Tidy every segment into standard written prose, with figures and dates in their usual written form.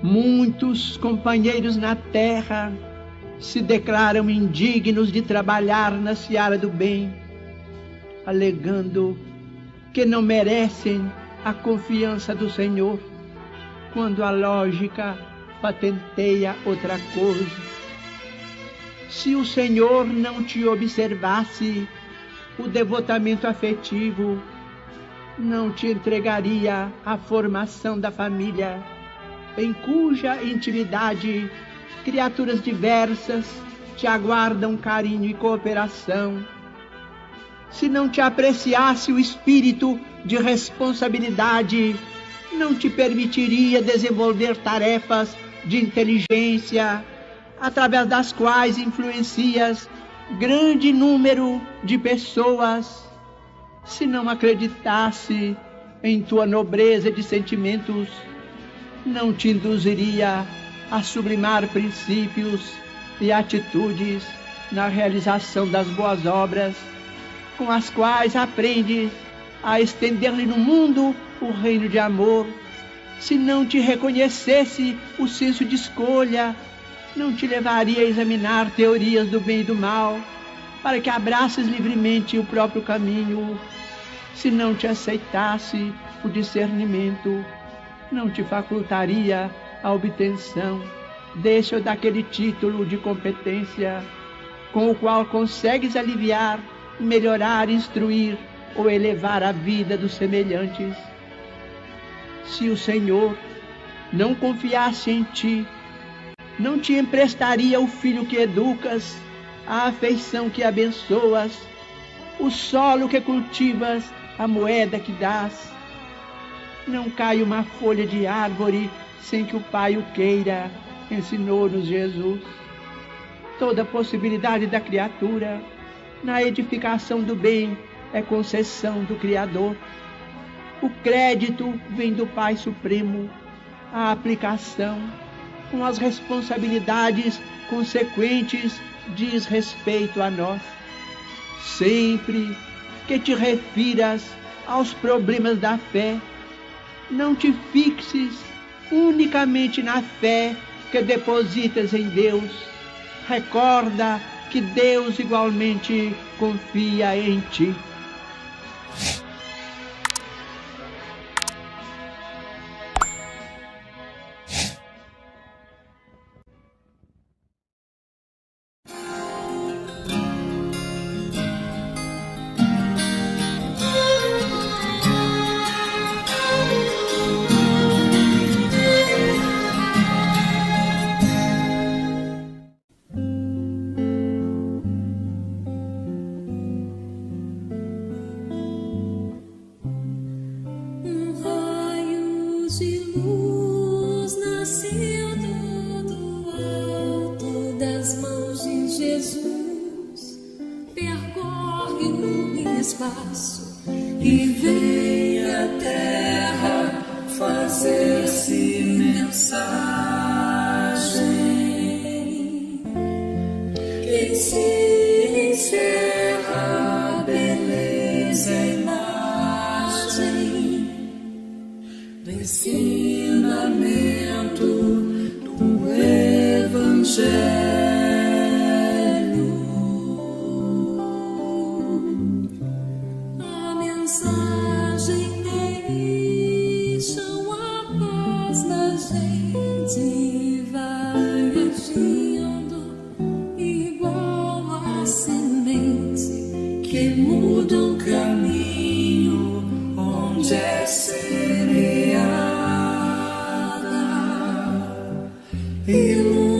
Muitos companheiros na terra se declaram indignos de trabalhar na seara do bem, alegando que não merecem a confiança do Senhor, quando a lógica patenteia outra coisa. Se o Senhor não te observasse o devotamento afetivo, não te entregaria a formação da família, em cuja intimidade criaturas diversas te aguardam carinho e cooperação. Se não te apreciasse o espírito de responsabilidade, não te permitiria desenvolver tarefas de inteligência, através das quais influencias grande número de pessoas. Se não acreditasse em tua nobreza de sentimentos, não te induziria a sublimar princípios e atitudes na realização das boas obras, com as quais aprendes a estender-lhe no mundo o reino de amor. Se não te reconhecesse o senso de escolha, não te levaria a examinar teorias do bem e do mal, para que abraces livremente o próprio caminho. Se não te aceitasse o discernimento, não te facultaria a obtenção deste ou daquele título de competência, com o qual consegues aliviar, melhorar, instruir ou elevar a vida dos semelhantes. Se o Senhor não confiasse em ti, não te emprestaria o filho que educas, a afeição que abençoas, o solo que cultivas, a moeda que dás. Não cai uma folha de árvore sem que o Pai o queira, ensinou-nos Jesus. Toda possibilidade da criatura na edificação do bem é concessão do Criador. O crédito vem do Pai Supremo, a aplicação, com as responsabilidades consequentes, diz respeito a nós. Sempre que te refiras aos problemas da fé, não te fixes unicamente na fé que depositas em Deus. Recorda que Deus igualmente confia em ti. E vem a terra fazer-se mensagem. Quem se encerra a beleza e imagem do ensinamento do Evangelho.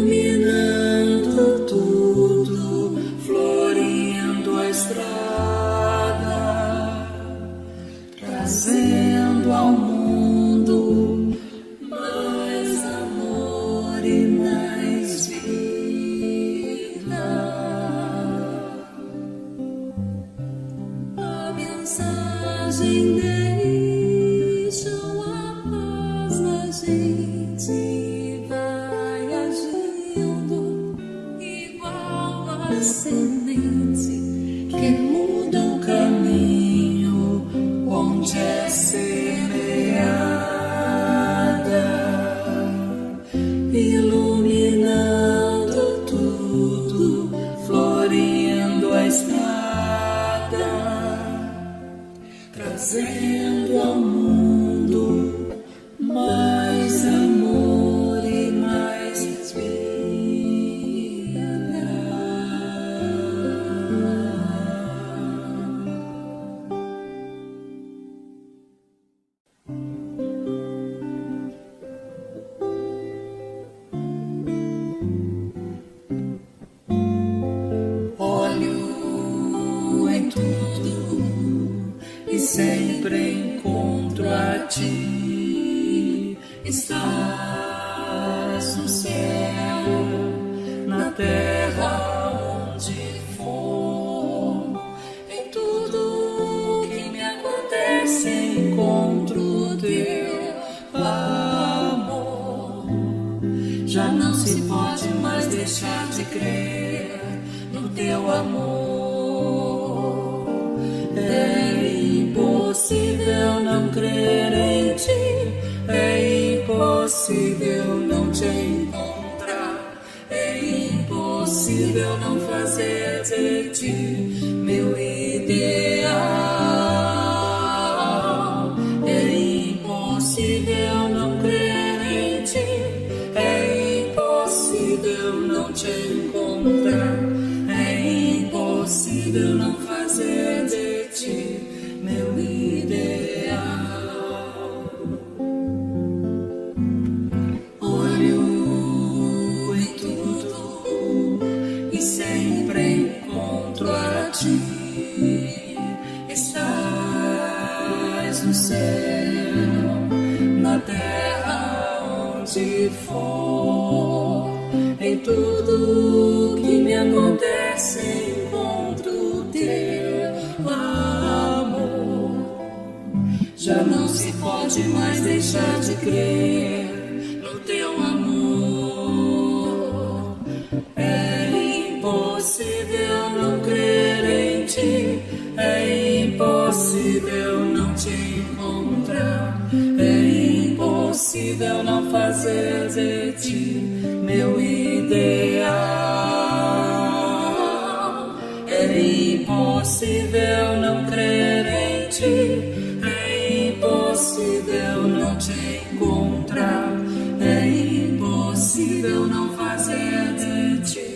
Iluminando tudo, florindo a estrada, trazendo ao mundo mais amor e mais vida. A mensagem deixa a paz na gente. Semente que muda o caminho onde é semeada, estás no céu, na terra onde for, em tudo que me acontece encontro teu amor. Já não se pode mais deixar de crer no teu amor. É impossível não crer em ti, é impossível não te encontrar, é impossível não fazer de ti meu ideal. É impossível não crer em ti, é impossível não te encontrar, é impossível não fazer de ti meu ideal. Olho em tudo e sempre encontro a ti. Estás no céu, na terra onde for, em tudo que me acontece encontro teu amor. Já não se pode mais deixar de crer no teu amor. É impossível não crer em ti, é impossível não te encontrar, é impossível não fazer de ti meu ideal. É impossível não crer em ti, é impossível não te encontrar, é impossível não fazer de ti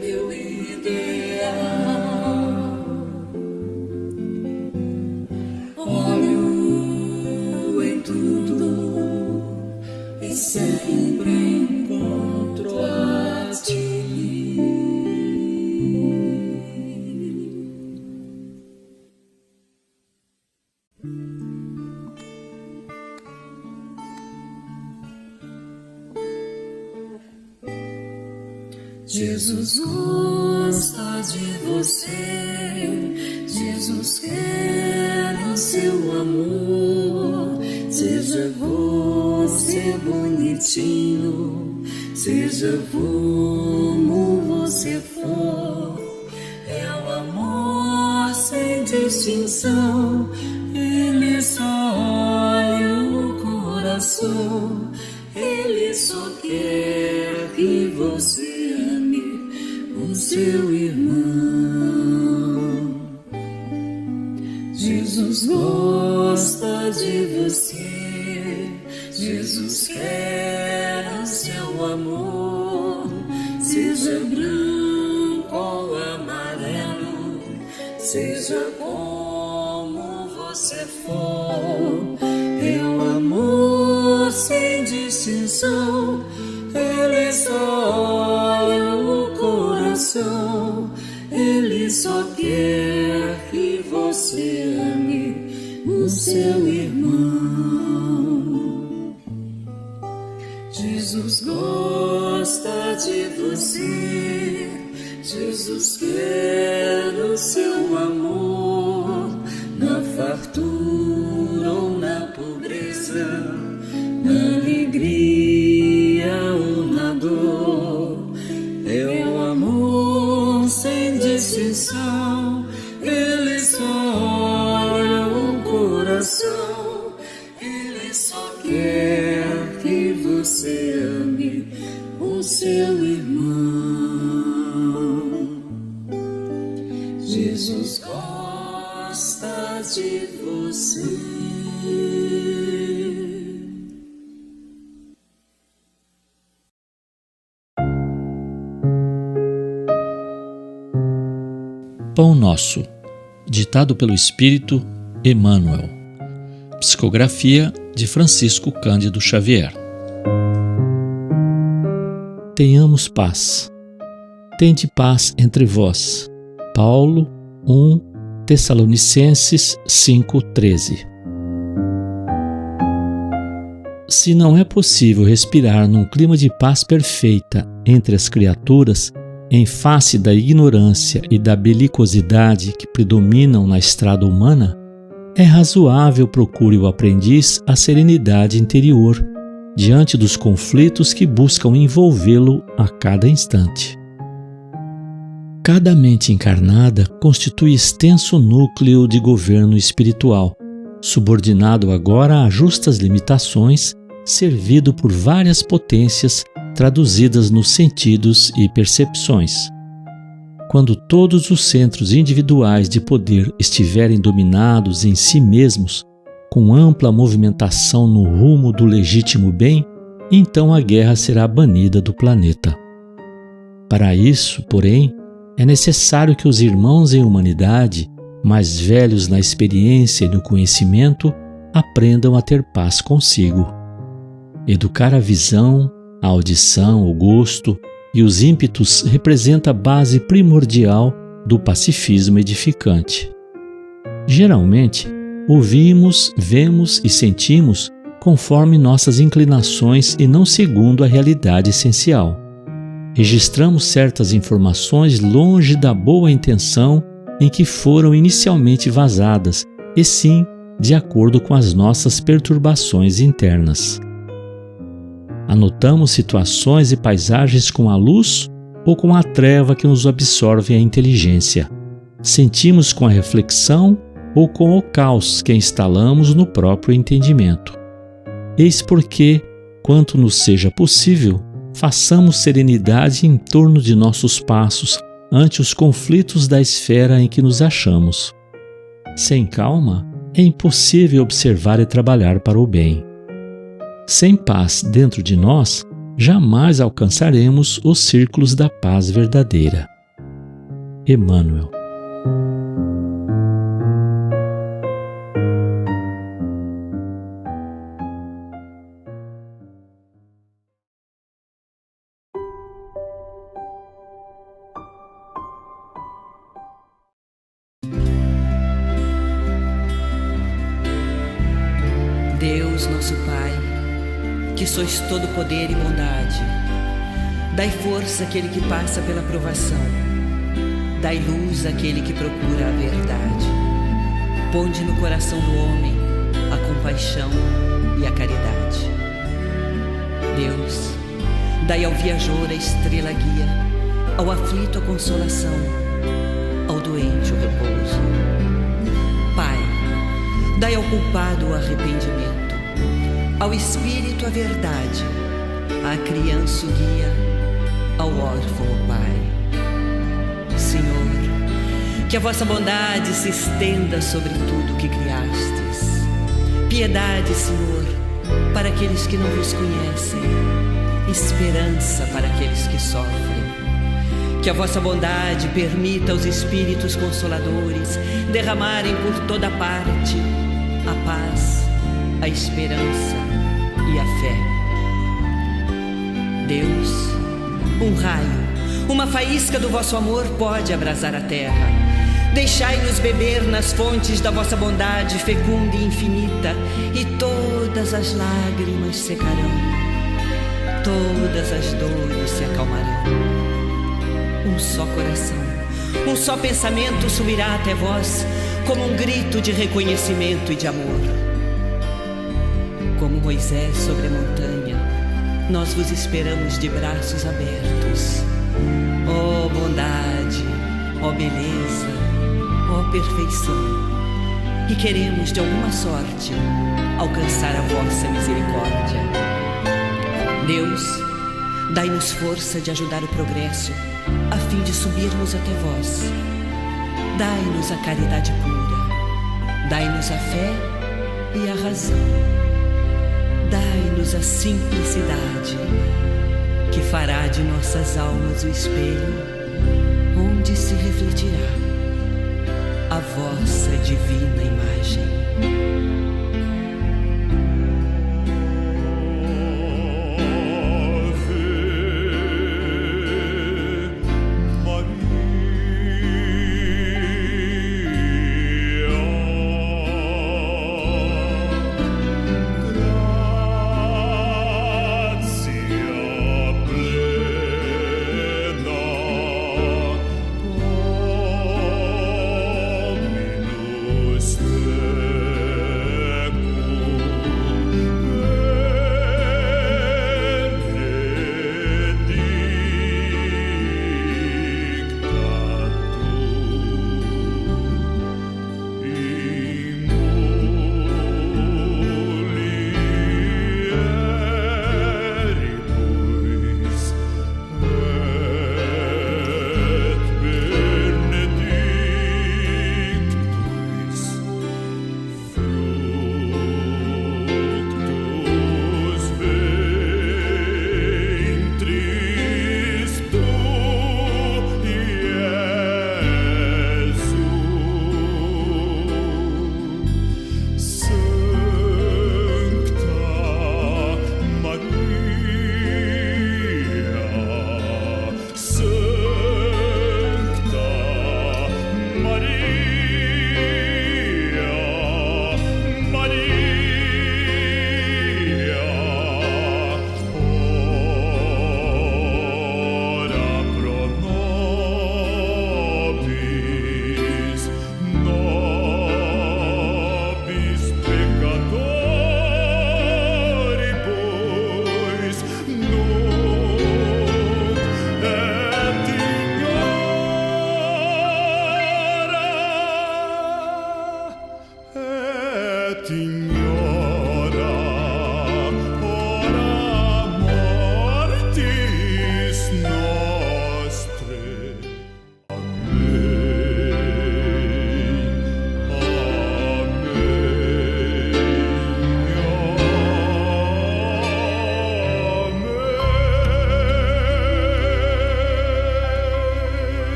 meu ideal. Olho em tudo e sempre encontro a ti. Jesus gosta de você, Jesus quer o seu amor. Seja você bonitinho, seja como você for, é o amor sem distinção. Ele só olha o coração, ele só quer que você ame o seu irmão. Jesus gosta de você, Jesus quer o seu amor. Seja branco ou amarelo, seja como você for, é o amor sem distinção. Ele só olha o coração, ele só quer que você ame o seu irmão. Jesus gosta de você, Jesus quer o seu amor. Na fartura ou na pobreza, na alegria ou na dor, é o amor sem distinção. Ele só olha o coração, ele só quer que você ame o seu irmão. Jesus gosta de você. Pão Nosso, ditado pelo Espírito Emmanuel. Psicografia de Francisco Cândido Xavier. Tenhamos paz. Tende paz entre vós. Paulo 1 Tessalonicenses 5:13. se não é possível respirar num clima de paz perfeita entre as criaturas, em face da ignorância e da belicosidade que predominam na estrada humana, é razoável procure o aprendiz a serenidade interior diante dos conflitos que buscam envolvê-lo a cada instante. Cada mente encarnada constitui extenso núcleo de governo espiritual, subordinado agora a justas limitações, servido por várias potências traduzidas nos sentidos e percepções. Quando todos os centros individuais de poder estiverem dominados em si mesmos, com ampla movimentação no rumo do legítimo bem, então a guerra será banida do planeta. Para isso, porém, é necessário que os irmãos em humanidade, mais velhos na experiência e no conhecimento, aprendam a ter paz consigo. Educar a visão, a audição, o gosto e os ímpetos representa a base primordial do pacifismo edificante. Geralmente, ouvimos, vemos e sentimos conforme nossas inclinações e não segundo a realidade essencial. Registramos certas informações longe da boa intenção em que foram inicialmente vazadas, e sim de acordo com as nossas perturbações internas. Anotamos situações e paisagens com a luz ou com a treva que nos absorve a inteligência. Sentimos com a reflexão ou com o caos que instalamos no próprio entendimento. Eis porque, quanto nos seja possível, façamos serenidade em torno de nossos passos ante os conflitos da esfera em que nos achamos. Sem calma, é impossível observar e trabalhar para o bem. Sem paz dentro de nós, jamais alcançaremos os círculos da paz verdadeira. Emmanuel. Deus, nosso Pai, que sois todo poder e bondade, dai força àquele que passa pela provação, dai luz àquele que procura a verdade. Ponde no coração do homem a compaixão e a caridade. Deus, dai ao viajor a estrela guia, ao aflito a consolação, ao doente o repouso. Pai, dai ao culpado o arrependimento, ao espírito a verdade, à criança o guia, ao órfão o Pai. Senhor, que a vossa bondade se estenda sobre tudo que criastes. Piedade, Senhor, para aqueles que não vos conhecem, esperança para aqueles que sofrem. Que a vossa bondade permita aos espíritos consoladores derramarem por toda parte a paz, a esperança e a fé. Deus, um raio, uma faísca do vosso amor pode abrasar a terra. Deixai-nos beber nas fontes da vossa bondade fecunda e infinita, e todas as lágrimas secarão, todas as dores se acalmarão. Um só coração, um só pensamento subirá até vós, como um grito de reconhecimento e de amor. Como Moisés sobre a montanha, nós vos esperamos de braços abertos. Ó bondade, ó beleza, ó perfeição, e queremos de alguma sorte alcançar a vossa misericórdia. Deus, dai-nos força de ajudar o progresso, a fim de subirmos até vós. Dai-nos a caridade pura, dai-nos a fé e a razão. Dai-nos a simplicidade, que fará de nossas almas o espelho, onde se refletirá a vossa divina imagem.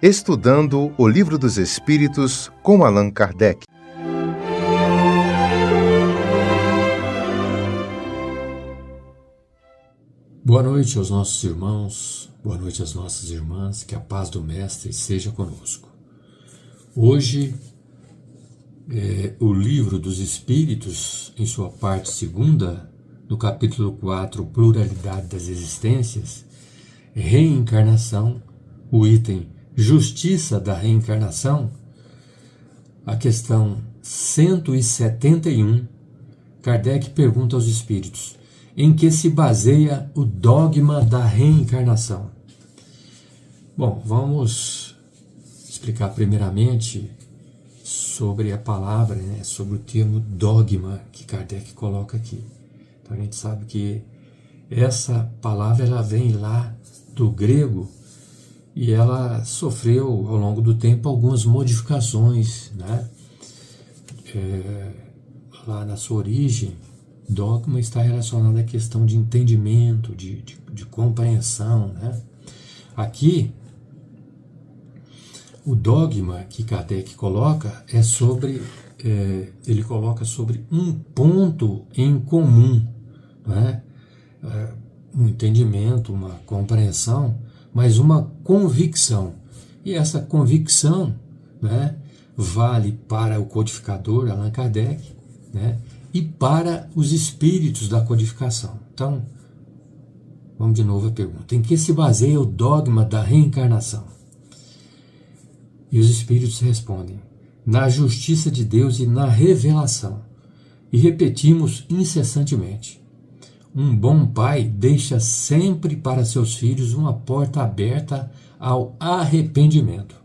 Estudando o Livro dos Espíritos com Allan Kardec. Boa noite aos nossos irmãos, boa noite às nossas irmãs, que a paz do Mestre seja conosco. Hoje, o Livro dos Espíritos, em sua parte segunda, no capítulo 4, Pluralidade das Existências, Reencarnação, o item Justiça da Reencarnação, a questão 171, Kardec pergunta aos Espíritos: em que se baseia o dogma da reencarnação? Bom, vamos explicar primeiramente sobre a palavra, sobre o termo dogma que Kardec coloca aqui. Então a gente sabe que essa palavra ela vem lá do grego e ela sofreu ao longo do tempo algumas modificações, né? Lá na sua origem, dogma está relacionado à questão de entendimento, de compreensão, né? Aqui, o dogma que Kardec coloca é sobre, ele coloca sobre um ponto em comum, né? Um entendimento, uma compreensão, mas uma convicção. E essa convicção, né, vale para o codificador Allan Kardec, né, e para os espíritos da codificação. Então, vamos de novo à pergunta: em que se baseia o dogma da reencarnação? E os espíritos respondem: na justiça de Deus e na revelação. E repetimos incessantemente: um bom pai deixa sempre para seus filhos uma porta aberta ao arrependimento.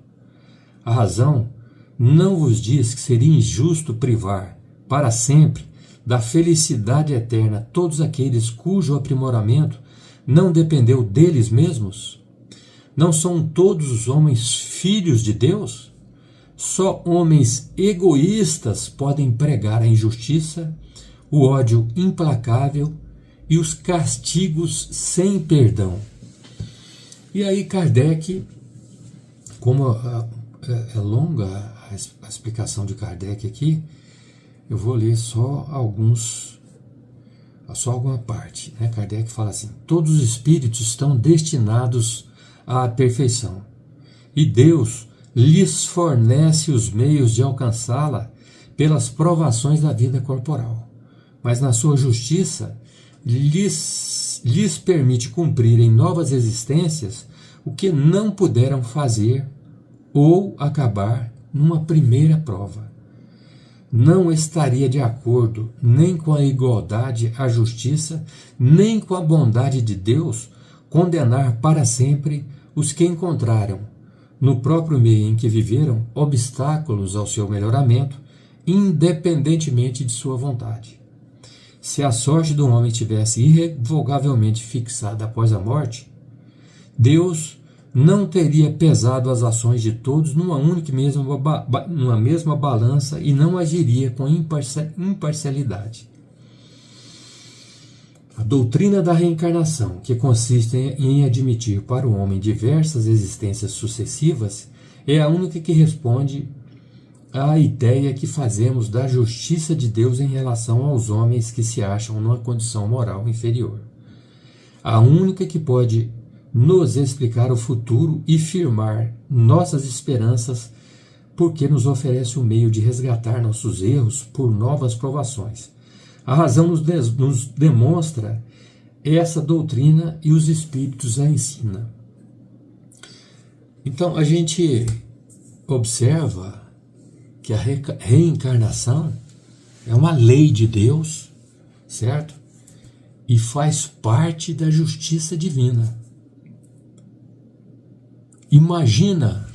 A razão não vos diz que seria injusto privar para sempre da felicidade eterna todos aqueles cujo aprimoramento não dependeu deles mesmos? Não são todos os homens filhos de Deus? Só homens egoístas podem pregar a injustiça, o ódio implacável e os castigos sem perdão. E aí Kardec, como é longa a explicação de Kardec aqui, eu vou ler só alguma parte, né? Kardec fala assim: todos os espíritos estão destinados à perfeição, e Deus lhes fornece os meios de alcançá-la pelas provações da vida corporal, mas na sua justiça lhes permite cumprir em novas existências o que não puderam fazer ou acabar numa primeira prova. Não estaria de acordo nem com a igualdade, a justiça, nem com a bondade de Deus condenar para sempre os que encontraram, no próprio meio em que viveram, obstáculos ao seu melhoramento, independentemente de sua vontade. Se a sorte do homem tivesse irrevogavelmente fixada após a morte, Deus não teria pesado as ações de todos numa mesma balança e não agiria com imparcialidade. A doutrina da reencarnação, que consiste em admitir para o homem diversas existências sucessivas, é a única que responde à ideia que fazemos da justiça de Deus em relação aos homens que se acham numa condição moral inferior. A única que pode nos explicar o futuro e firmar nossas esperanças, porque nos oferece o meio de resgatar nossos erros por novas provações. A razão nos demonstra essa doutrina e os espíritos a ensina. Então, a gente observa que a reencarnação é uma lei de Deus, certo? E faz parte da justiça divina. Imagina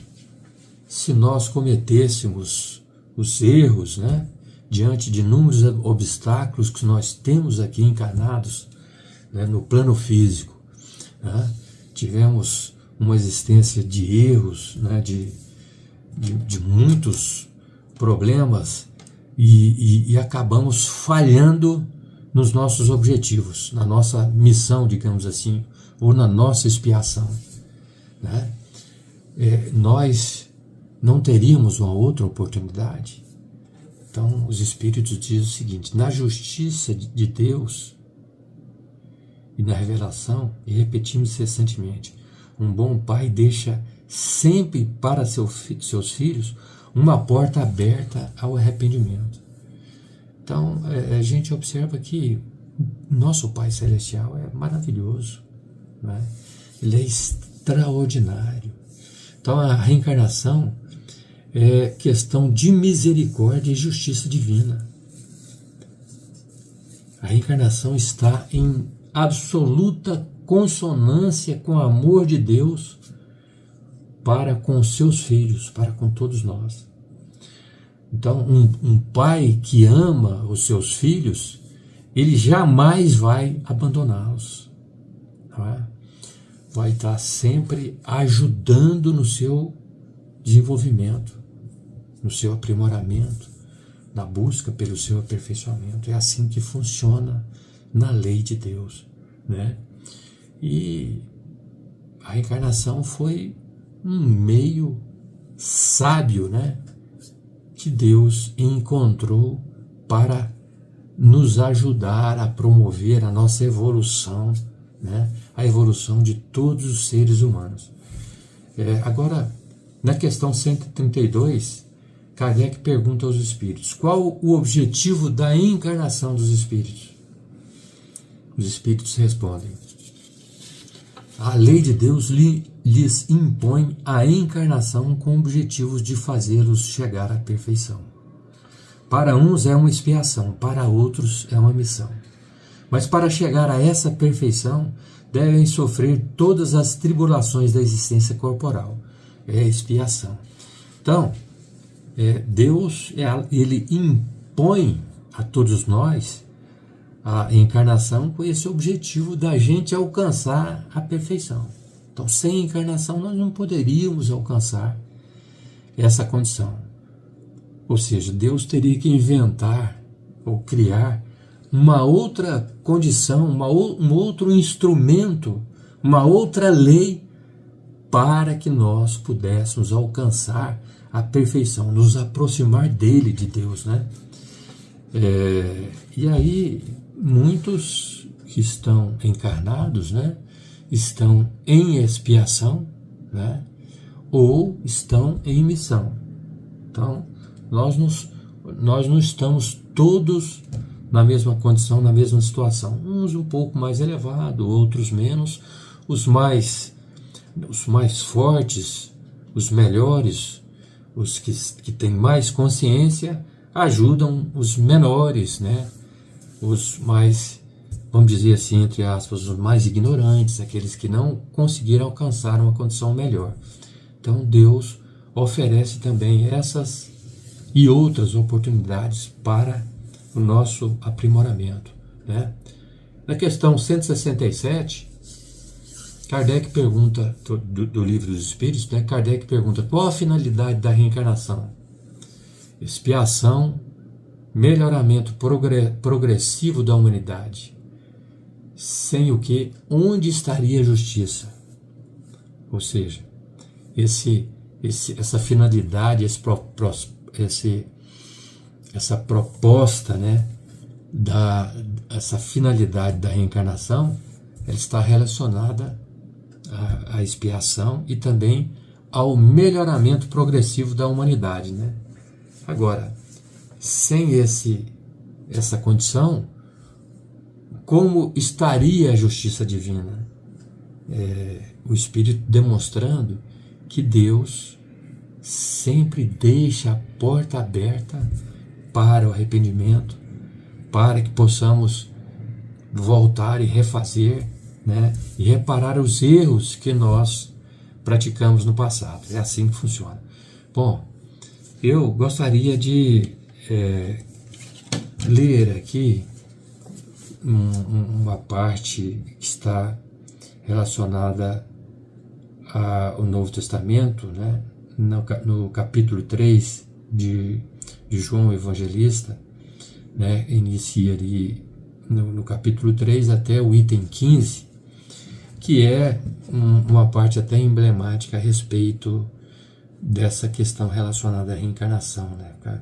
se nós cometêssemos os erros, né, diante de inúmeros obstáculos que nós temos aqui encarnados, né, no plano físico, né? Tivemos uma existência de erros, né, de muitos problemas e acabamos falhando nos nossos objetivos, na nossa missão, digamos assim, ou na nossa expiação, né? nós não teríamos uma outra oportunidade? Então, os Espíritos dizem o seguinte: na justiça de Deus e na revelação, e repetimos incessantemente, um bom pai deixa sempre para seus filhos uma porta aberta ao arrependimento. Então, a gente observa que nosso Pai Celestial é maravilhoso, né? Ele é extraordinário. Então, a reencarnação é questão de misericórdia e justiça divina. A reencarnação está em absoluta consonância com o amor de Deus para com seus filhos, para com todos nós. Então, um pai que ama os seus filhos, ele jamais vai abandoná-los, não é? Vai estar sempre ajudando no seu desenvolvimento, no seu aprimoramento, na busca pelo seu aperfeiçoamento. É assim que funciona na lei de Deus, né? E a reencarnação foi um meio sábio, né, que Deus encontrou para nos ajudar a promover a nossa evolução, né, a evolução de todos os seres humanos. Agora, na questão 132, Kardec pergunta aos espíritos: qual o objetivo da encarnação dos espíritos? Os espíritos respondem: a lei de Deus lhes impõe a encarnação com objetivos de fazê-los chegar à perfeição. Para uns é uma expiação, para outros é uma missão. Mas para chegar a essa perfeição, devem sofrer todas as tribulações da existência corporal. É a expiação. Então, Deus, ele impõe a todos nós a encarnação com esse objetivo da gente alcançar a perfeição. Então, sem encarnação, nós não poderíamos alcançar essa condição. Ou seja, Deus teria que inventar ou criar uma outra condição, um outro instrumento, uma outra lei para que nós pudéssemos alcançar a perfeição, nos aproximar dele, de Deus, né? E aí, muitos que estão encarnados, né, estão em expiação, né, ou estão em missão. Então, nós não estamos todos na mesma condição, na mesma situação. Uns um pouco mais elevado, outros menos. Os mais fortes, os melhores, os que têm mais consciência, ajudam os menores, né? Os mais, vamos dizer assim, entre aspas, os mais ignorantes, aqueles que não conseguiram alcançar uma condição melhor. Então Deus oferece também essas e outras oportunidades para o nosso aprimoramento, né? Na questão 167, Kardec pergunta, do Livro dos Espíritos, né? Kardec pergunta: qual a finalidade da reencarnação? Expiação, melhoramento progressivo da humanidade. Sem o que, onde estaria a justiça? Ou seja, essa finalidade, essa proposta, né, essa finalidade da reencarnação, ela está relacionada à expiação e também ao melhoramento progressivo da humanidade, né? Agora, sem essa condição, como estaria a justiça divina? O Espírito demonstrando que Deus sempre deixa a porta aberta para o arrependimento, para que possamos voltar e refazer, né, e reparar os erros que nós praticamos no passado. É assim que funciona. Bom, eu gostaria de ler aqui uma parte que está relacionada ao Novo Testamento, né, no capítulo 3 de João Evangelista, né, inicia ali no capítulo 3 até o item 15, que é uma parte até emblemática a respeito dessa questão relacionada à reencarnação, né?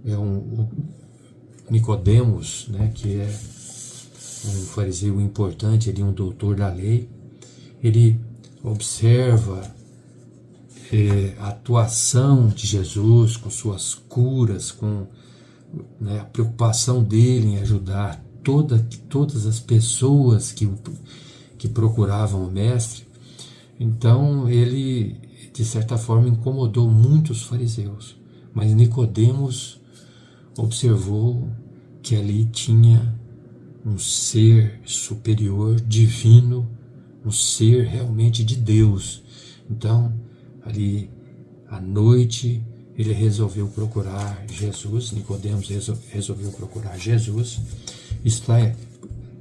O Nicodemos, né, que é um fariseu importante, ele é um doutor da lei, ele observa a atuação de Jesus com suas curas, com, né, a preocupação dele em ajudar todas as pessoas que procuravam o Mestre. Então ele, de certa forma, incomodou muitos fariseus, mas Nicodemos observou que ali tinha um ser superior, divino, um ser realmente de Deus. Então, ali à noite, ele resolveu procurar Jesus. Nicodemos resolveu procurar Jesus.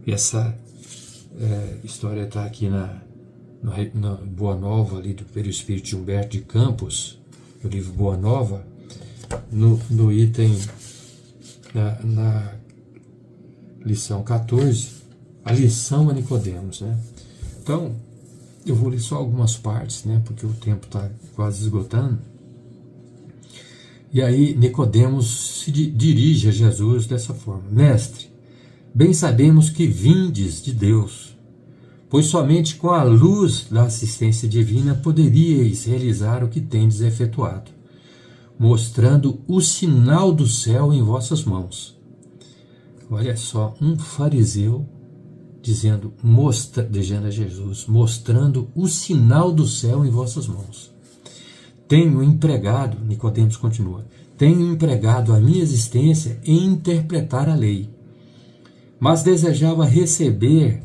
Essa história está aqui na Boa Nova, ali do Perispírito de Humberto de Campos, no livro Boa Nova, no item, na lição 14, a lição a Nicodemos, né? Então, eu vou ler só algumas partes, né? Porque o tempo está quase esgotando. E aí Nicodemos se dirige a Jesus dessa forma: Mestre, bem sabemos que vindes de Deus, pois somente com a luz da assistência divina poderíeis realizar o que tendes efetuado, mostrando o sinal do céu em vossas mãos. Olha só, um fariseu dizendo a Jesus, mostrando o sinal do céu em vossas mãos. Tenho empregado, Nicodemos continua, tenho empregado a minha existência em interpretar a lei, mas desejava receber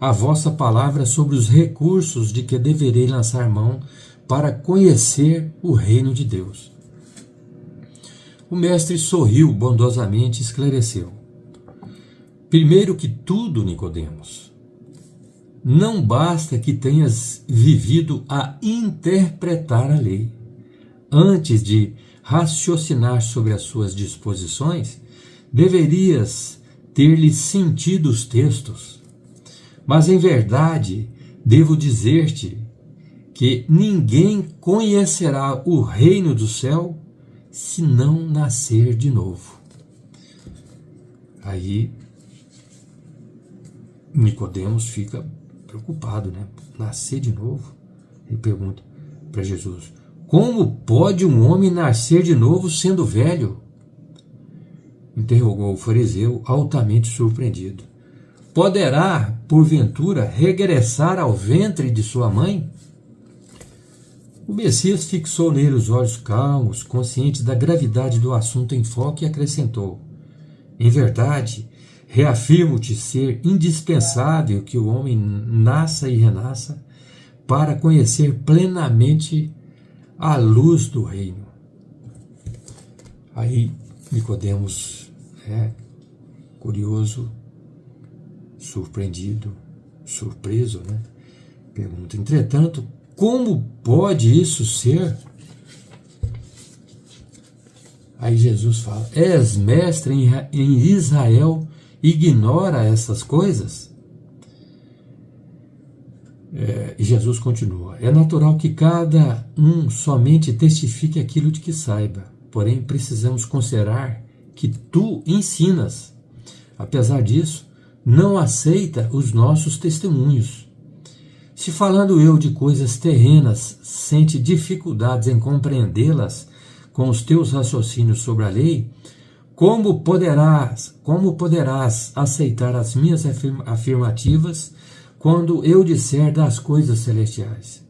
a vossa palavra sobre os recursos de que deverei lançar mão para conhecer o reino de Deus. O mestre sorriu bondosamente e esclareceu: primeiro que tudo, Nicodemos, não basta que tenhas vivido a interpretar a lei. Antes de raciocinar sobre as suas disposições, deverias ter-lhe sentido os textos. Mas, em verdade, devo dizer-te que ninguém conhecerá o reino do céu se não nascer de novo. Aí Nicodemos fica preocupado, né? Nascer de novo? Ele pergunta para Jesus: como pode um homem nascer de novo sendo velho? Interrogou o fariseu, altamente surpreendido. Poderá, porventura, regressar ao ventre de sua mãe? O Messias fixou nele os olhos calmos, consciente da gravidade do assunto em foco, e acrescentou: em verdade, reafirmo-te ser indispensável que o homem nasça e renasça para conhecer plenamente a luz do reino. Aí Nicodemos, curioso, surpreendido, surpreso, né? Pergunta: entretanto, como pode isso ser? Aí Jesus fala: és mestre em Israel, ignora essas coisas? E Jesus continua: é natural que cada um somente testifique aquilo de que saiba, porém precisamos considerar que tu ensinas. Apesar disso, não aceita os nossos testemunhos. Se falando eu de coisas terrenas, sente dificuldades em compreendê-las com os teus raciocínios sobre a lei, como poderás aceitar as minhas afirmativas quando eu disser das coisas celestiais?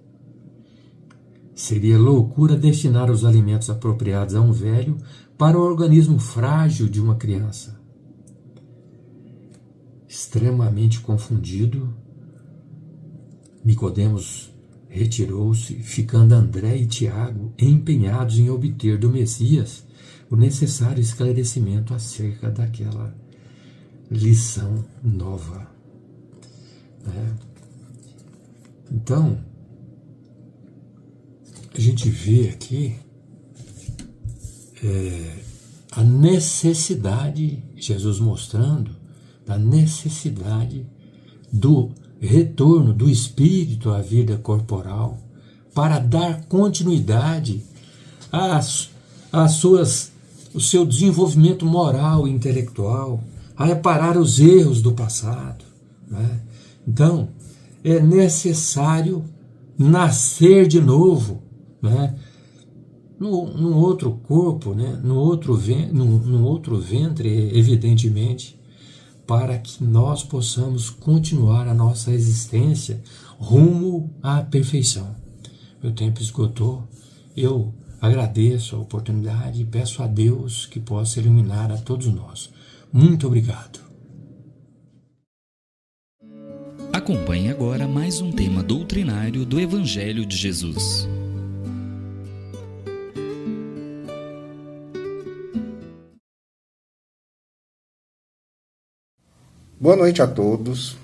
Seria loucura destinar os alimentos apropriados a um velho para o organismo frágil de uma criança. Extremamente confundido, Nicodemos retirou-se, ficando André e Tiago empenhados em obter do Messias o necessário esclarecimento acerca daquela lição nova. Então, a gente vê aqui a necessidade, Jesus mostrando, da necessidade do retorno do espírito à vida corporal, para dar continuidade o seu desenvolvimento moral e intelectual, a reparar os erros do passado, né? Então, é necessário nascer de novo, né? Num outro corpo, né? num outro ventre, evidentemente, para que nós possamos continuar a nossa existência rumo à perfeição. Meu tempo esgotou. Eu agradeço a oportunidade e peço a Deus que possa iluminar a todos nós. Muito obrigado. Acompanhe agora mais um tema doutrinário do Evangelho de Jesus. Boa noite a todos.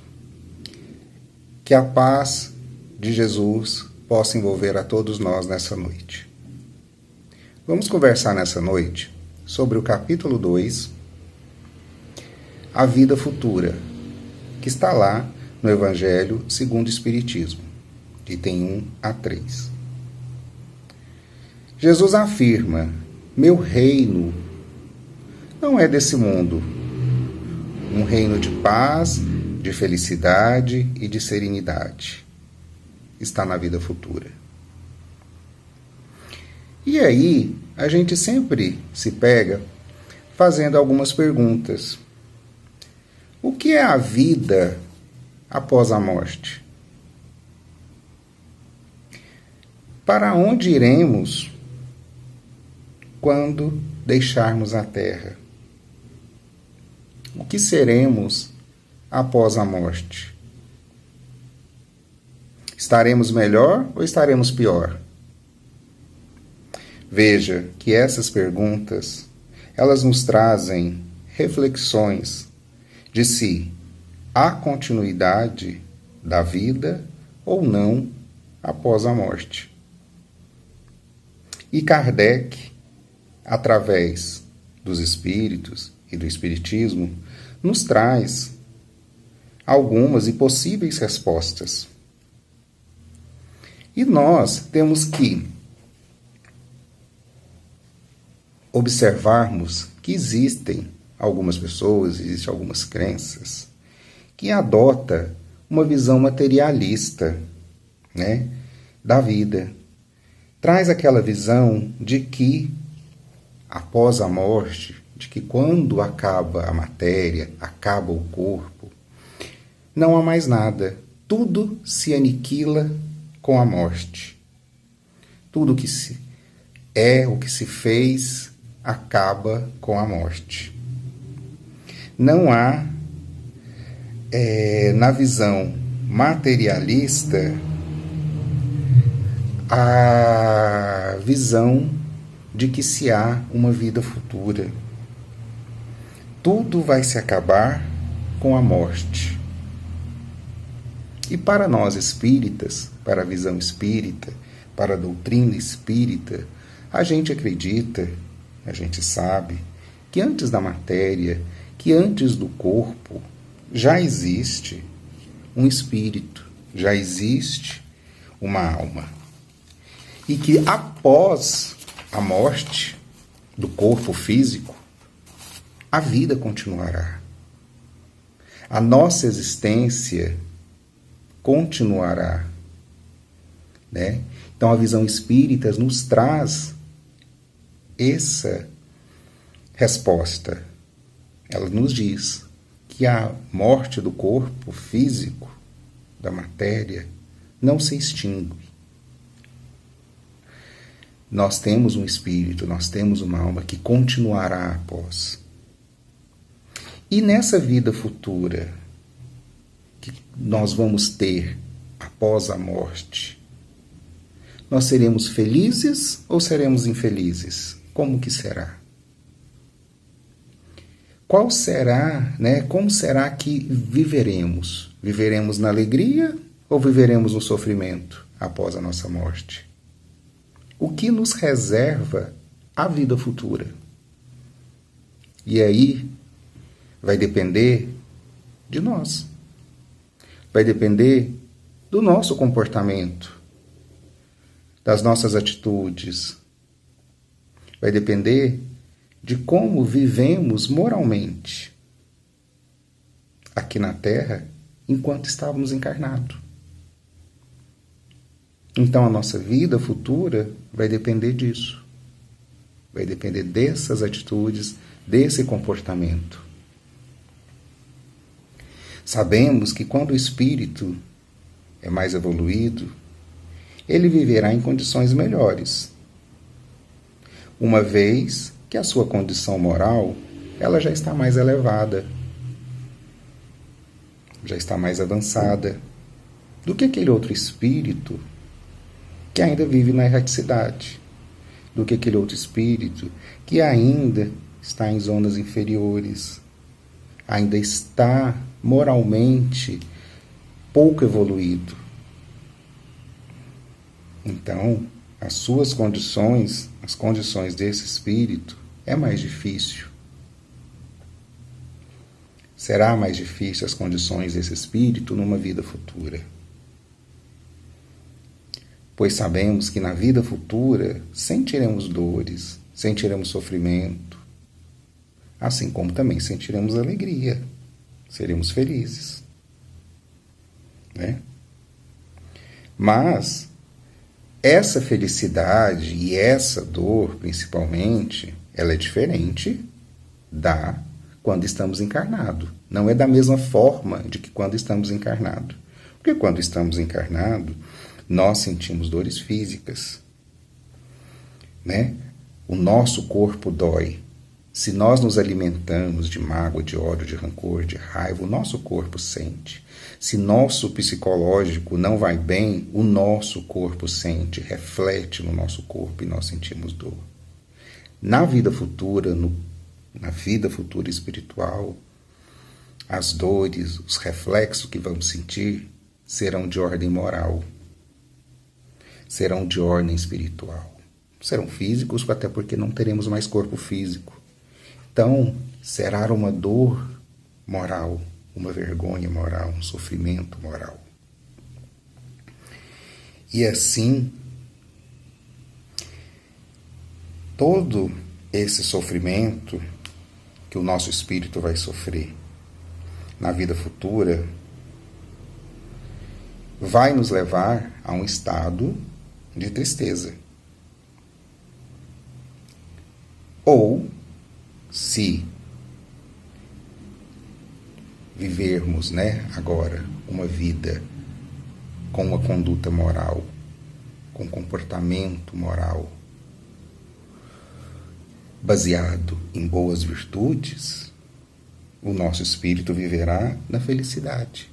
Que a paz de Jesus possa envolver a todos nós nessa noite. Vamos conversar nessa noite sobre o capítulo 2, a vida futura, que está lá no Evangelho segundo o Espiritismo, item 1 a 3. Jesus afirma: meu reino não é desse mundo, um reino de paz, de felicidade e de serenidade. Está na vida futura. E aí, a gente sempre se pega fazendo algumas perguntas. O que é a vida após a morte? Para onde iremos quando deixarmos a terra? O que seremos após a morte? Estaremos melhor ou estaremos pior? Veja que essas perguntas, elas nos trazem reflexões de se há continuidade da vida ou não após a morte. E Kardec, através dos espíritos e do espiritismo, nos traz algumas e possíveis respostas. E nós temos que observarmos que existem algumas pessoas, existem algumas crenças que adotam uma visão materialista, né, da vida. Traz aquela visão de que após a morte, de que quando acaba a matéria, acaba o corpo, não há mais nada. Tudo se aniquila com a morte. Tudo que o que se fez, acaba com a morte. Não há, na visão materialista, a visão de que se há uma vida futura. Tudo vai se acabar com a morte. E para nós espíritas, para a visão espírita, para a doutrina espírita, a gente acredita, a gente sabe, que antes da matéria, que antes do corpo, já existe um espírito, já existe uma alma. E que após a morte do corpo físico, a vida continuará. A nossa existência continuará, né? Então a visão espírita nos traz essa resposta. Ela nos diz que a morte do corpo físico, da matéria, não se extingue. Nós temos um espírito, nós temos uma alma que continuará após. E nessa vida futura que nós vamos ter após a morte, nós seremos felizes ou seremos infelizes? Como que será? Qual será, né? Como será que viveremos? Viveremos na alegria ou viveremos no sofrimento após a nossa morte? O que nos reserva a vida futura? E aí vai depender de nós. vai depender do nosso comportamento, das nossas atitudes. Vai depender de como vivemos moralmente aqui na Terra enquanto estávamos encarnados. Então a nossa vida futura vai depender disso. Vai depender dessas atitudes, desse comportamento. Sabemos que quando o espírito é mais evoluído, ele viverá em condições melhores, uma vez que a sua condição moral ela já está mais elevada, já está mais avançada do que aquele outro espírito que ainda vive na erraticidade, do que aquele outro espírito que ainda está em zonas inferiores, ainda está moralmente pouco evoluído. Então, as suas condições, as condições desse espírito, é mais difícil. Será mais difícil as condições desse espírito numa vida futura. Pois sabemos que na vida futura sentiremos dores, sentiremos sofrimento, assim como também sentiremos alegria, seremos felizes, né? Mas essa felicidade e essa dor, principalmente, ela é diferente da quando estamos encarnados. Não é da mesma forma de que quando estamos encarnados. Porque quando estamos encarnados, nós sentimos dores físicas, né? O nosso corpo dói. Se nós nos alimentamos de mágoa, de ódio, de rancor, de raiva, o nosso corpo sente. Se nosso psicológico não vai bem, o nosso corpo sente, reflete no nosso corpo e nós sentimos dor. Na vida futura, na vida futura espiritual, as dores, os reflexos que vamos sentir serão de ordem moral, serão de ordem espiritual. Serão físicos, até porque não teremos mais corpo físico. Então, será uma dor moral, uma vergonha moral, um sofrimento moral. E assim, todo esse sofrimento que o nosso espírito vai sofrer na vida futura vai nos levar a um estado de tristeza. Ou, se vivermos, agora uma vida com uma conduta moral, com comportamento moral, baseado em boas virtudes, o nosso espírito viverá na felicidade.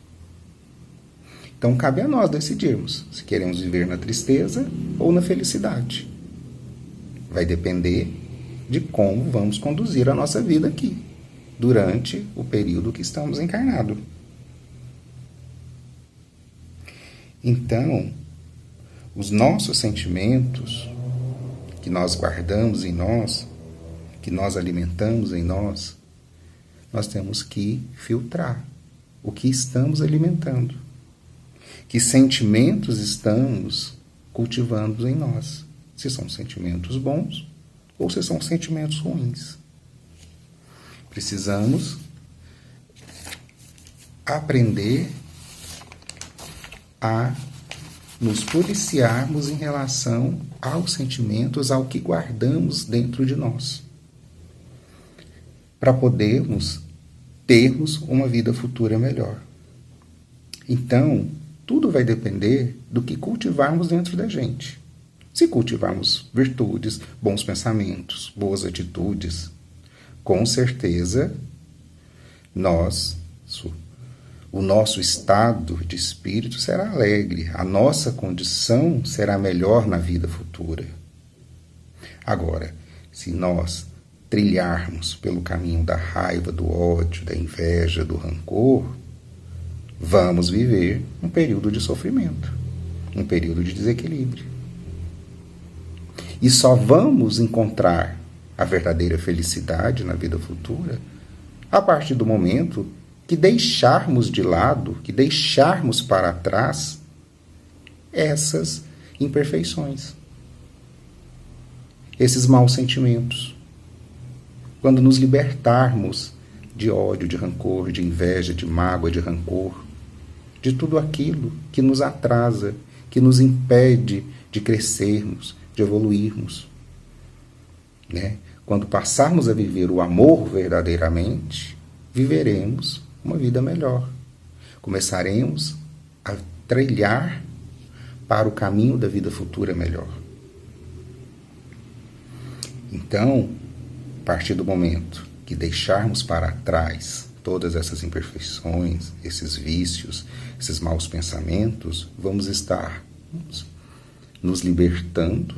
Então cabe a nós decidirmos se queremos viver na tristeza ou na felicidade. Vai depender de como vamos conduzir a nossa vida aqui, durante o período que estamos encarnados. Então, os nossos sentimentos que nós guardamos em nós, que nós alimentamos em nós, nós temos que filtrar o que estamos alimentando. Que sentimentos estamos cultivando em nós. Se são sentimentos bons ou se são sentimentos ruins. Precisamos aprender a nos policiarmos em relação aos sentimentos, ao que guardamos dentro de nós, para podermos termos uma vida futura melhor. Então, tudo vai depender do que cultivarmos dentro da gente. Se cultivarmos virtudes, bons pensamentos, boas atitudes, com certeza, o nosso estado de espírito será alegre, a nossa condição será melhor na vida futura. Agora, se nós trilharmos pelo caminho da raiva, do ódio, da inveja, do rancor, vamos viver um período de sofrimento, um período de desequilíbrio. E só vamos encontrar a verdadeira felicidade na vida futura a partir do momento que deixarmos de lado, que deixarmos para trás essas imperfeições, esses maus sentimentos. Quando nos libertarmos de ódio, de rancor, de inveja, de mágoa, de rancor, de tudo aquilo que nos atrasa, que nos impede de crescermos, de evoluirmos, né? Quando passarmos a viver o amor verdadeiramente, viveremos uma vida melhor. Começaremos a trilhar para o caminho da vida futura melhor. Então, a partir do momento que deixarmos para trás todas essas imperfeições, esses vícios, esses maus pensamentos, vamos estar nos libertando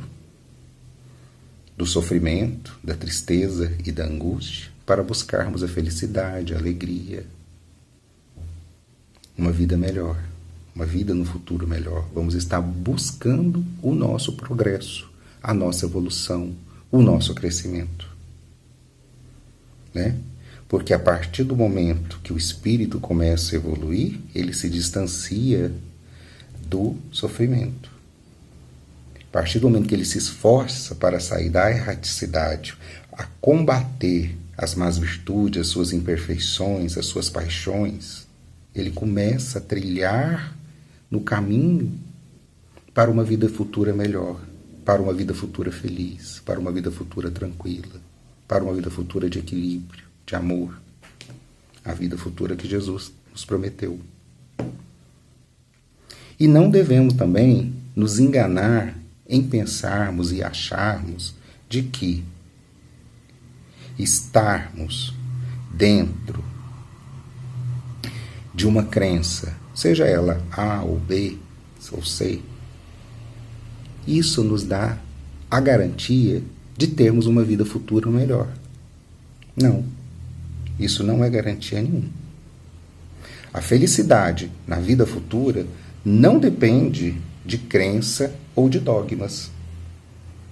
do sofrimento, da tristeza e da angústia para buscarmos a felicidade, a alegria, uma vida melhor, uma vida no futuro melhor. Vamos estar buscando o nosso progresso, a nossa evolução, o nosso crescimento, né? Porque a partir do momento que o espírito começa a evoluir, ele se distancia do sofrimento. A partir do momento que ele se esforça para sair da erraticidade, a combater as más virtudes, as suas imperfeições, as suas paixões, ele começa a trilhar no caminho para uma vida futura melhor, para uma vida futura feliz, para uma vida futura tranquila, para uma vida futura de equilíbrio, de amor, a vida futura que Jesus nos prometeu. E não devemos também nos enganar em pensarmos e acharmos de que estarmos dentro de uma crença, seja ela A ou B ou C, isso nos dá a garantia de termos uma vida futura melhor. Não, isso não é garantia nenhuma. A felicidade na vida futura não depende de crença ou de dogmas,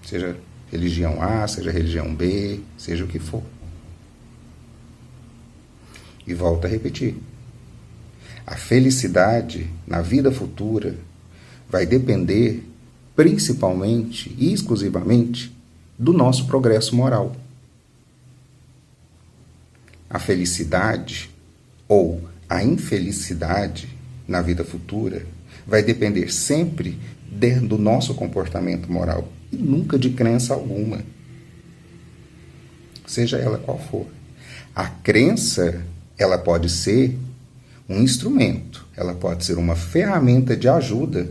seja religião A, seja religião B, seja o que for. E volto a repetir, a felicidade na vida futura vai depender principalmente e exclusivamente do nosso progresso moral. A felicidade ou a infelicidade na vida futura vai depender sempre do nosso comportamento moral e nunca de crença alguma, seja ela qual for. A crença, ela pode ser um instrumento, ela pode ser uma ferramenta de ajuda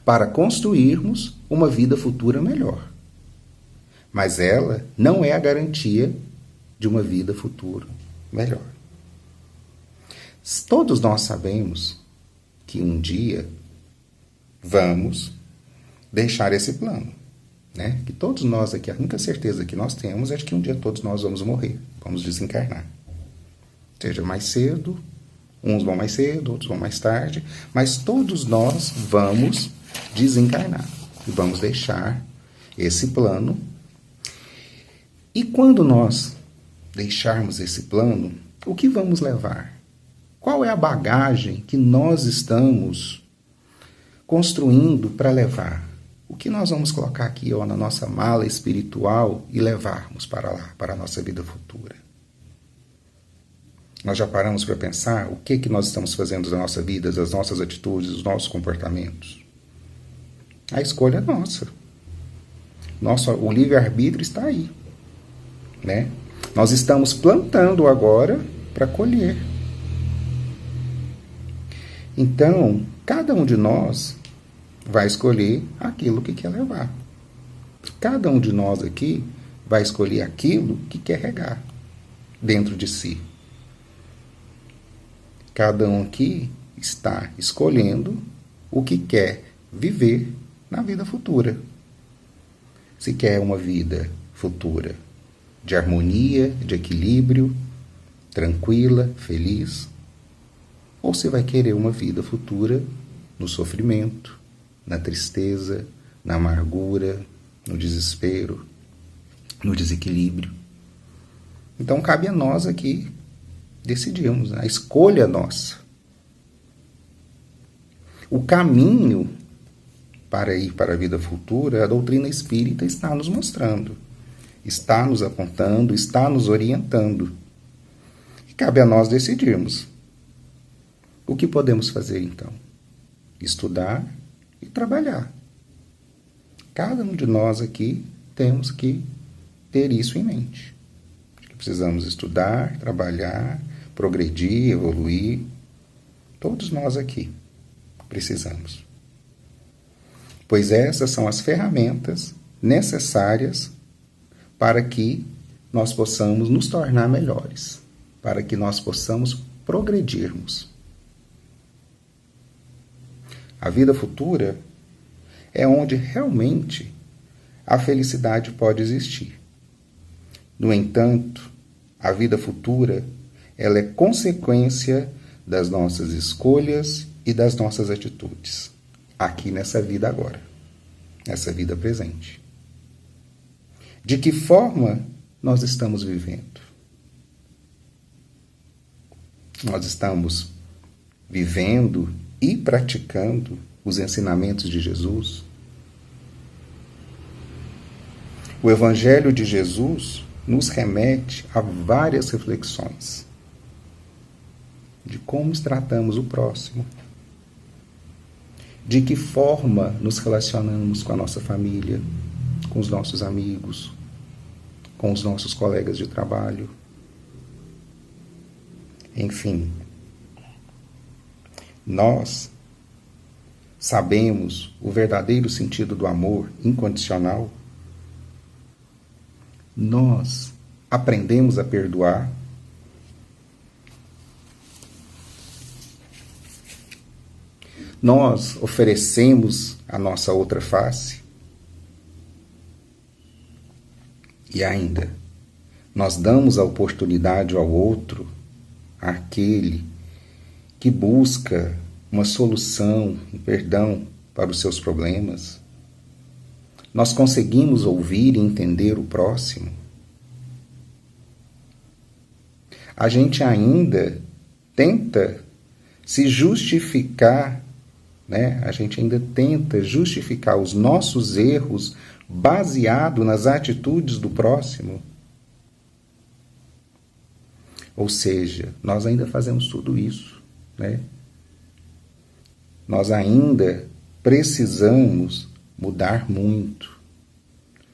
para construirmos uma vida futura melhor. Mas ela não é a garantia de uma vida futura melhor. Todos nós sabemos que um dia vamos deixar esse plano, né? Que todos nós aqui, a única certeza que nós temos é de que um dia todos nós vamos morrer, vamos desencarnar. Seja mais cedo, uns vão mais cedo, outros vão mais tarde, mas todos nós vamos desencarnar e vamos deixar esse plano. E quando nós deixarmos esse plano, o que vamos levar? Qual é a bagagem que nós estamos construindo para levar? O que nós vamos colocar aqui na nossa mala espiritual e levarmos para lá, para a nossa vida futura? Nós já paramos para pensar o que nós estamos fazendo da nossa vida, das nossas atitudes, dos nossos comportamentos? A escolha é nossa. O livre-arbítrio está aí, né? Nós estamos plantando agora para colher. Então, cada um de nós vai escolher aquilo que quer levar. Cada um de nós aqui vai escolher aquilo que quer regar dentro de si. Cada um aqui está escolhendo o que quer viver na vida futura. Se quer uma vida futura de harmonia, de equilíbrio, tranquila, feliz, ou se vai querer uma vida futura no sofrimento, na tristeza, na amargura, no desespero, no desequilíbrio. Então cabe a nós aqui decidimos, a escolha é nossa. O caminho para ir para a vida futura, a doutrina espírita está nos mostrando, está nos apontando, está nos orientando. E cabe a nós decidirmos. O que podemos fazer então? Estudar e trabalhar. Cada um de nós aqui temos que ter isso em mente. Precisamos estudar, trabalhar, progredir, evoluir. Todos nós aqui precisamos. Pois essas são as ferramentas necessárias para que nós possamos nos tornar melhores, para que nós possamos progredirmos. A vida futura é onde realmente a felicidade pode existir. No entanto, a vida futura, ela é consequência das nossas escolhas e das nossas atitudes, aqui nessa vida agora, nessa vida presente. De que forma nós estamos vivendo? Nós estamos vivendo e praticando os ensinamentos de Jesus? O Evangelho de Jesus nos remete a várias reflexões de como tratamos o próximo, de que forma nos relacionamos com a nossa família, com os nossos amigos, com os nossos colegas de trabalho. Enfim, nós sabemos o verdadeiro sentido do amor incondicional. Nós aprendemos a perdoar. Nós oferecemos a nossa outra face. E ainda, nós damos a oportunidade ao outro, àquele que busca uma solução, um perdão para os seus problemas. Nós conseguimos ouvir e entender o próximo. A gente ainda tenta se justificar, né? A gente ainda tenta justificar os nossos erros baseado nas atitudes do próximo. Ou seja, nós ainda fazemos tudo isso, né? Nós ainda precisamos mudar muito.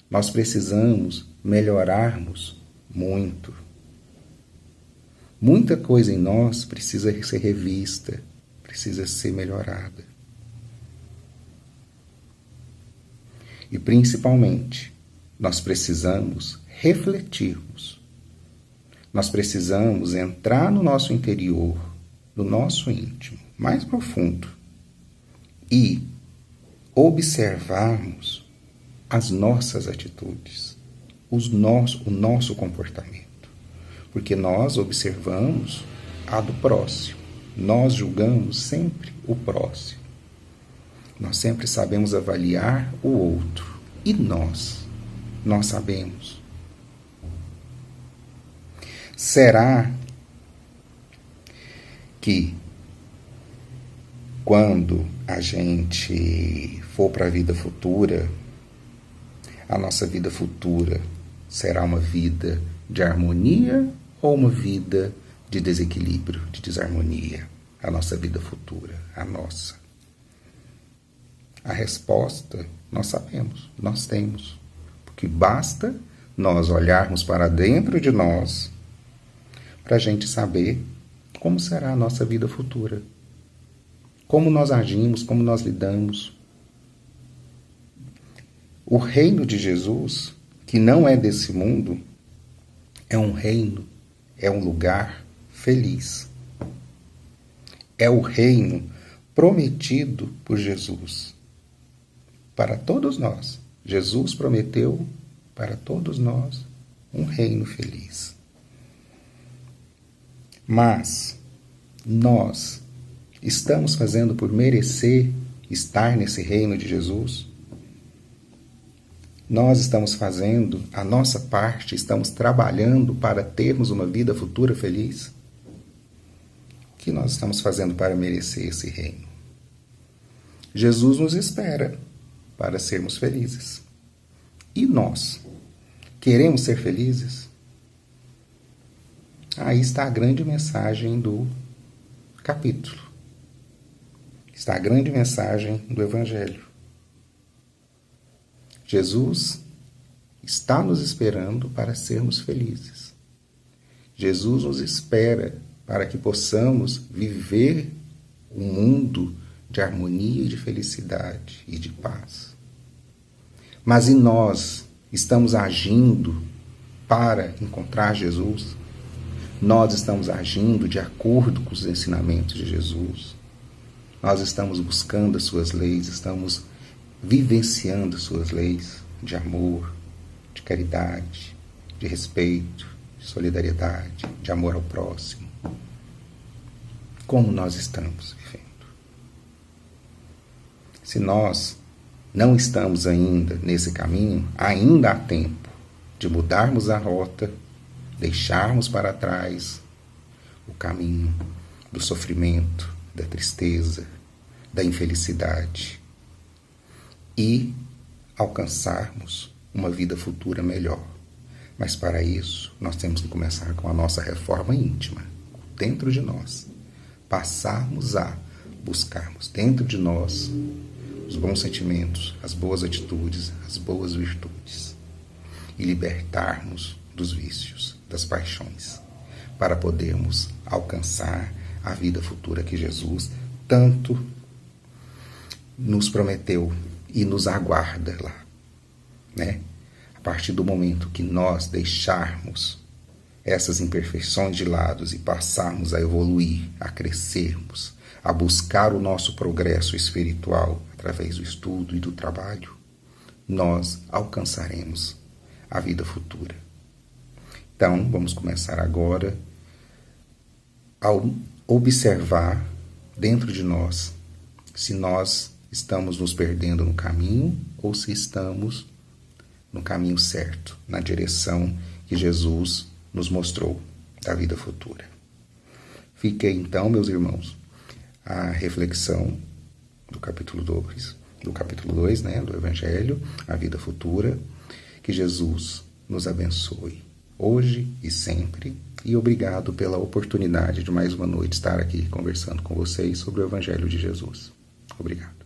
Nós precisamos melhorarmos muito. Muita coisa em nós precisa ser revista, precisa ser melhorada. E principalmente, nós precisamos refletirmos. Nós precisamos entrar no nosso interior, no nosso íntimo, mais profundo, e observarmos as nossas atitudes, o nosso comportamento. Porque nós observamos a do próximo, nós julgamos sempre o próximo. Nós sempre sabemos avaliar o outro. E nós sabemos. Será que quando a gente for para a vida futura, a nossa vida futura será uma vida de harmonia ou uma vida de desequilíbrio, de desarmonia? A nossa vida futura, a nossa. A resposta nós sabemos, nós temos. Porque basta nós olharmos para dentro de nós para a gente saber como será a nossa vida futura. Como nós agimos, como nós lidamos. O reino de Jesus, que não é desse mundo, é um reino, é um lugar feliz. É o reino prometido por Jesus para todos nós. Jesus prometeu para todos nós um reino feliz. Mas nós estamos fazendo por merecer estar nesse reino de Jesus? Nós estamos fazendo a nossa parte, estamos trabalhando para termos uma vida futura feliz? que nós estamos fazendo para merecer esse reino? Jesus nos espera para sermos felizes. E nós? Queremos ser felizes? Aí está a grande mensagem do capítulo. Está a grande mensagem do Evangelho. Jesus está nos esperando para sermos felizes. Jesus nos espera para que possamos viver um mundo de harmonia e de felicidade e de paz. Mas e nós estamos agindo para encontrar Jesus? Nós estamos agindo de acordo com os ensinamentos de Jesus? Nós estamos buscando as suas leis, estamos vivenciando as suas leis de amor, de caridade, de respeito, de solidariedade, de amor ao próximo. Como nós estamos vivendo? Se nós não estamos ainda nesse caminho, ainda há tempo de mudarmos a rota, deixarmos para trás o caminho do sofrimento, da tristeza, da infelicidade e alcançarmos uma vida futura melhor. Mas para isso, nós temos que começar com a nossa reforma íntima, dentro de nós. Passarmos a buscarmos dentro de nós os bons sentimentos, as boas atitudes, as boas virtudes e libertarmos dos vícios, das paixões, para podermos alcançar a vida futura que Jesus tanto nos prometeu e nos aguarda lá, né? A partir do momento que nós deixarmos essas imperfeições de lado e passarmos a evoluir, a crescermos, a buscar o nosso progresso espiritual através do estudo e do trabalho, nós alcançaremos a vida futura. Então, vamos começar agora a observar dentro de nós se nós estamos nos perdendo no caminho ou se estamos no caminho certo, na direção que Jesus nos mostrou da vida futura. Fique aí, então, meus irmãos, a reflexão do capítulo 2, né, do Evangelho, a vida futura. Que Jesus nos abençoe hoje e sempre. E obrigado pela oportunidade de mais uma noite estar aqui conversando com vocês sobre o Evangelho de Jesus. Obrigado.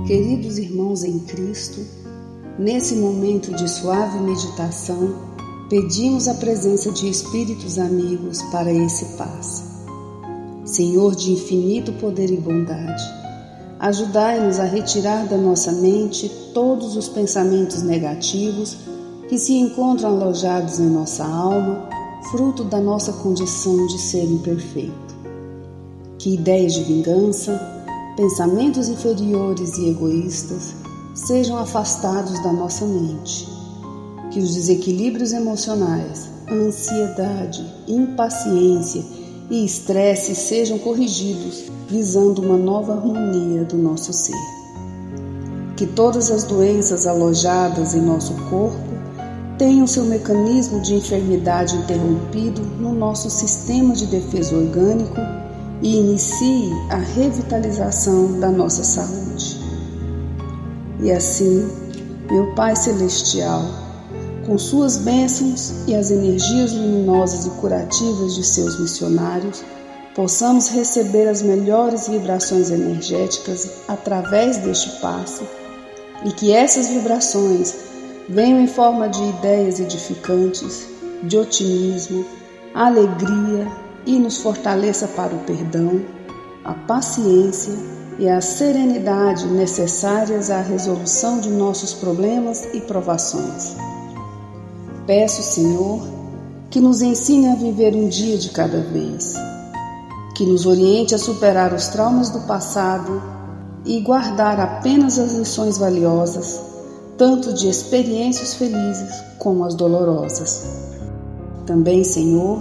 Queridos irmãos em Cristo, nesse momento de suave meditação, pedimos a presença de espíritos amigos para esse passe. Senhor de infinito poder e bondade, ajudai-nos a retirar da nossa mente todos os pensamentos negativos que se encontram alojados em nossa alma, fruto da nossa condição de ser imperfeito. Que ideias de vingança, pensamentos inferiores e egoístas sejam afastados da nossa mente. Que os desequilíbrios emocionais, a ansiedade, impaciência e estresse sejam corrigidos, visando uma nova harmonia do nosso ser. Que todas as doenças alojadas em nosso corpo tenham seu mecanismo de enfermidade interrompido no nosso sistema de defesa orgânico e inicie a revitalização da nossa saúde. E assim, meu Pai Celestial, com suas bênçãos e as energias luminosas e curativas de seus missionários, possamos receber as melhores vibrações energéticas através deste passe e que essas vibrações venham em forma de ideias edificantes, de otimismo, alegria, e nos fortaleça para o perdão, a paciência e a serenidade necessárias à resolução de nossos problemas e provações. Peço, Senhor, que nos ensine a viver um dia de cada vez, que nos oriente a superar os traumas do passado e guardar apenas as lições valiosas, tanto de experiências felizes como as dolorosas. Também, Senhor,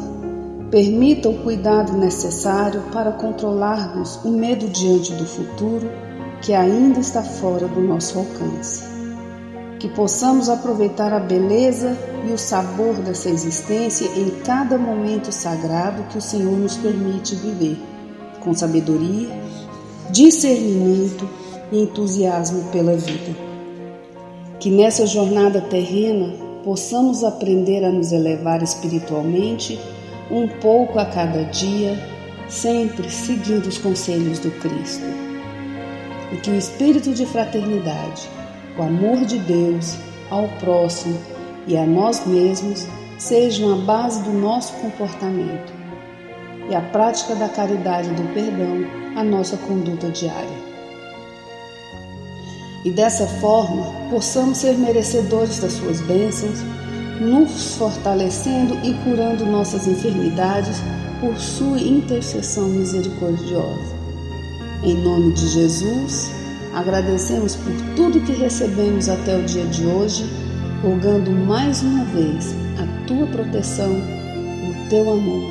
permita o cuidado necessário para controlarmos o medo diante do futuro que ainda está fora do nosso alcance. Que possamos aproveitar a beleza e o sabor dessa existência em cada momento sagrado que o Senhor nos permite viver, com sabedoria, discernimento e entusiasmo pela vida. Que nessa jornada terrena possamos aprender a nos elevar espiritualmente um pouco a cada dia, sempre seguindo os conselhos do Cristo. E que o espírito de fraternidade, o amor de Deus ao próximo e a nós mesmos sejam a base do nosso comportamento e a prática da caridade e do perdão a nossa conduta diária. E dessa forma possamos ser merecedores das suas bênçãos, nos fortalecendo e curando nossas enfermidades por sua intercessão misericordiosa. Em nome de Jesus, agradecemos por tudo que recebemos até o dia de hoje, rogando mais uma vez a tua proteção, o teu amor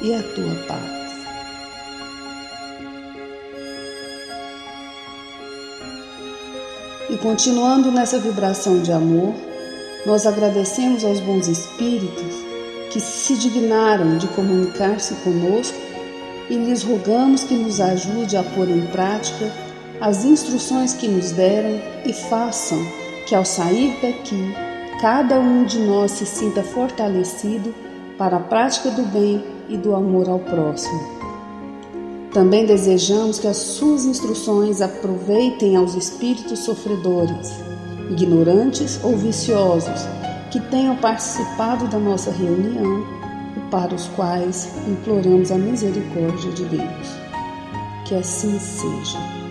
e a tua paz. E continuando nessa vibração de amor, nós agradecemos aos bons espíritos que se dignaram de comunicar-se conosco e lhes rogamos que nos ajude a pôr em prática as instruções que nos deram e façam que ao sair daqui, cada um de nós se sinta fortalecido para a prática do bem e do amor ao próximo. Também desejamos que as suas instruções aproveitem aos espíritos sofredores, ignorantes ou viciosos, que tenham participado da nossa reunião e para os quais imploramos a misericórdia de Deus. Que assim seja.